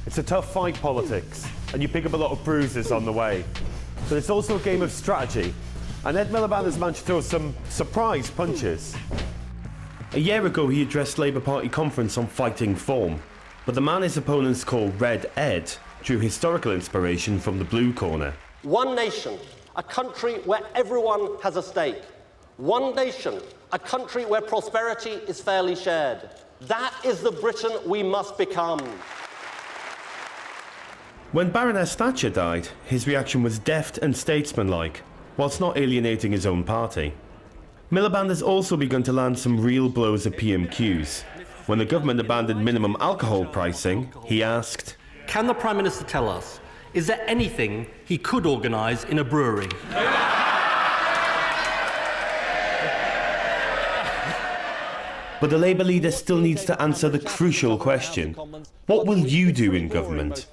It's a tough fight, politics, and you pick up a lot of bruises on the way. But it's also a game of strategy, and Ed Miliband has managed to throw some surprise punches. A year ago, he addressed Labour Party conference on fighting form, but the man his opponents call Red Ed drew historical inspiration from the blue corner. One nation, a country where everyone has a stake. One nation, a country where prosperity is fairly shared. That is the Britain we must become. When Baroness Thatcher died, his reaction was deft and statesmanlike, whilst not alienating his own party. Miliband has also begun to land some real blows at PMQs. When the government abandoned minimum alcohol pricing, he asked, "Can the Prime Minister tell us, is there anything he could organise in a brewery?" But the Labour leader still needs to answer the crucial question: what will you do in government?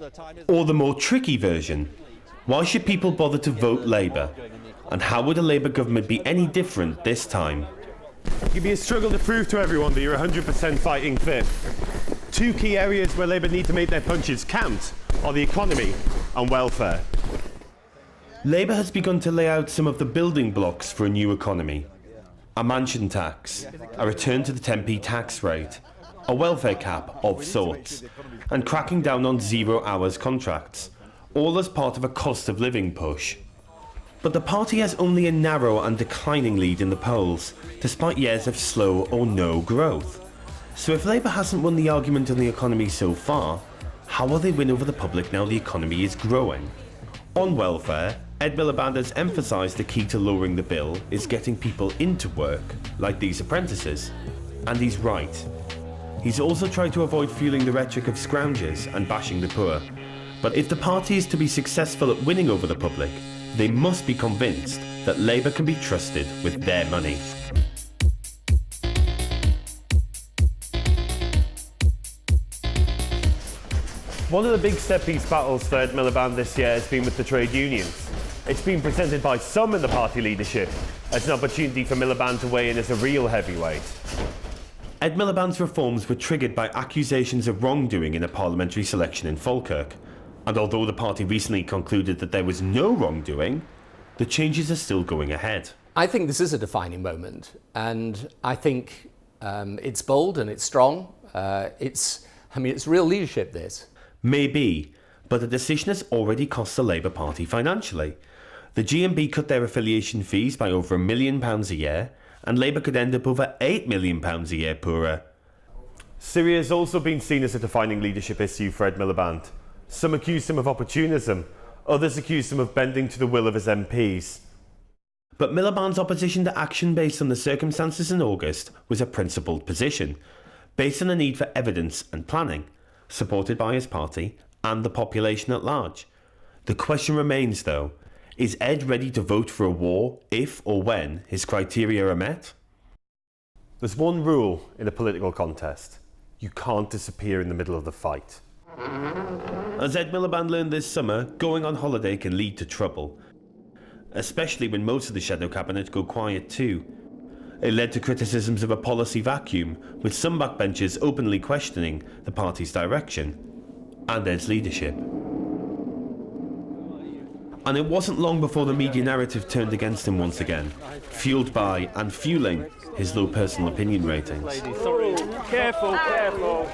Or the more tricky version: why should people bother to vote Labour? And how would a Labour government be any different this time? It could be a struggle to prove to everyone that you're 100% fighting fit. Two key areas where Labour need to make their punches count are the economy and welfare. Labour has begun to lay out some of the building blocks for a new economy. A mansion tax, a return to the 10p tax rate, a welfare cap of sorts, and cracking down on 0 hours contracts, all as part of a cost of living push. But the party has only a narrow and declining lead in the polls, despite years of slow or no growth. So if Labour hasn't won the argument on the economy so far, how will they win over the public now the economy is growing? On welfare, Ed Miliband has emphasised the key to lowering the bill is getting people into work, like these apprentices. And he's right. He's also tried to avoid fueling the rhetoric of scroungers and bashing the poor. But if the party is to be successful at winning over the public, they must be convinced that Labour can be trusted with their money. One of the big set-piece battles for Ed Miliband this year has been with the trade unions. It's been presented by some in the party leadership as an opportunity for Miliband to weigh in as a real heavyweight. Ed Miliband's reforms were triggered by accusations of wrongdoing in a parliamentary selection in Falkirk. And although the party recently concluded that there was no wrongdoing, the changes are still going ahead. I think this is a defining moment, and I think it's bold and it's strong. It's real leadership, this. Maybe, but the decision has already cost the Labour Party financially. The GMB cut their affiliation fees by over £1 million a year, and Labour could end up over £8 million a year poorer. Syria has also been seen as a defining leadership issue for Ed Miliband. Some accuse him of opportunism, others accuse him of bending to the will of his MPs. But Miliband's opposition to action based on the circumstances in August was a principled position, based on a need for evidence and planning, supported by his party and the population at large. The question remains, though, is Ed ready to vote for a war if or when his criteria are met? There's one rule in a political contest: you can't disappear in the middle of the fight. As Ed Miliband learned this summer, going on holiday can lead to trouble, especially when most of the shadow cabinet go quiet too. It led to criticisms of a policy vacuum, with some backbenchers openly questioning the party's direction and Ed's leadership. And it wasn't long before the media narrative turned against him once again, fueled by and fueling his low personal opinion ratings. Careful, careful.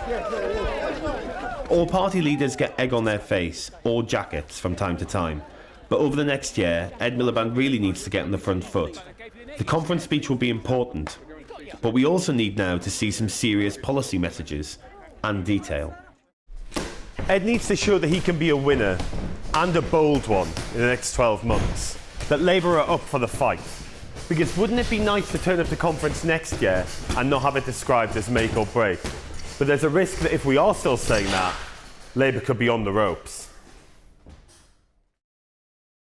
All party leaders get egg on their face, or jackets, from time to time. But over the next year, Ed Miliband really needs to get on the front foot. The conference speech will be important, but we also need now to see some serious policy messages and detail. Ed needs to show that he can be a winner, and a bold one, in the next 12 months. That Labour are up for the fight. Because wouldn't it be nice to turn up to conference next year and not have it described as make or break? But there's a risk that if we are still saying that, Labour could be on the ropes.